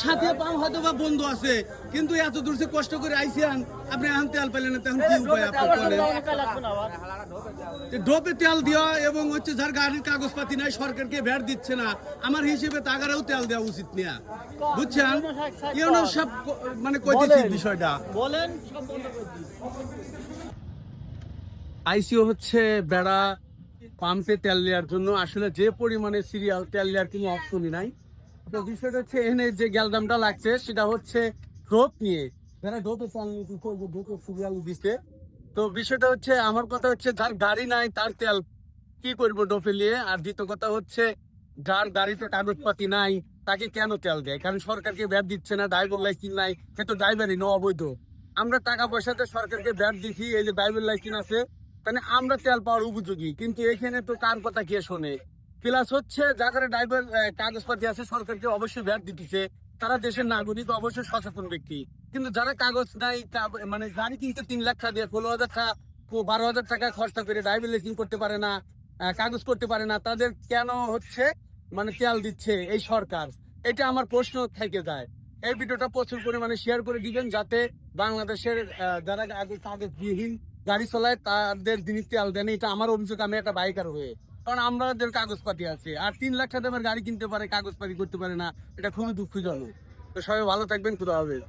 সাথে পাম হয়তো বা বন্ধু আছে, কিন্তু এত দূর থেকে কষ্ট করে আইসিয়ান আপনি এখন তেল পেলেন না, তখন কি উপায় আপনার বলেন? ডোপে তেল দেওয়া এবং হচ্ছে যার গাড়ির কাগজপাতি নাই, সরকারকে ভ্যাট দিচ্ছে না, আমার হিসেবে তাগারেও তেল দেওয়া উচিত নিয়া, বুঝছেন? ইউনো সব মানে কইতেছি বিষয়টা বলেন। আইসিও হচ্ছে বেড়া পাম্পে তেল দেওয়ার জন্য আসলে যে পরিমাণে সিরিয়াল তেল দেওয়ার কোনো অপশনই নাই। তো বিষয়টা হচ্ছে এখানে যে গ্যালদামটা লাগছে সেটা হচ্ছে ড্রপ নিয়ে, যারা ড্রপে তেল নিতে ড্রপে সিরিয়াল দিচ্ছে। তো বিষয়টা হচ্ছে আমার কথা হচ্ছে যার গাড়ি নাই তার তেল কি করবো ড্রপে নিয়ে, আর দ্বিতীয় কথা হচ্ছে যার গাড়িতে কাগজপাতি নাই তাকে কেন তেল দেয়? কারণ সরকারকে ভ্যাট দিচ্ছে না, ড্রাইভার লাইসেন্স নাই, সে তো ড্রাইভারই ন অবৈধ। আমরা টাকা পয়সাতে সরকারকে ভ্যাট দিচ্ছি, এই যে ড্রাইভার লাইসেন্স আছে, মানে আমরা তেল পাওয়ার উপযোগী, কিন্তু এখানে তো কার কথা কে শোনে? প্লাস হচ্ছে যাদের ড্রাইভার কাগজপাতি আছে সরকারকে অবশ্যই ভ্যাট দিতেছে, তারা দেশের নাগরিক, অবশ্যই সচেতন ব্যক্তি। কিন্তু যারা কাগজ নাই, মানে গাড়ি কিনতে 3 লাখ টাকা দিয়ে 16,000 টাকা 12,000 টাকা খরচা করে ড্রাইভার লাইসেন্স করতে পারে না, কাগজ করতে পারে না, তাদের কেন হচ্ছে মানে তেল দিচ্ছে এই সরকার? এটা আমার প্রশ্ন থেকে যায়। এই ভিডিওটা প্রচুর পরিমাণে শেয়ার করে দিবেন, যাতে বাংলাদেশের যারা কাগজবিহীন গাড়ি চালায় তাদের জিনিস তেল দেন। এটা আমার অভিযোগ, আমি একটা বাইকার হয়ে। কারণ আমাদের কাগজপাতি আছে, আর 3 লাখ টাকা দামের গাড়ি কিনতে পারে, কাগজপাতি করতে পারে না, এটা খুবই দুঃখজনক। তো সবাই ভালো থাকবেন, খুদা হাফেজ।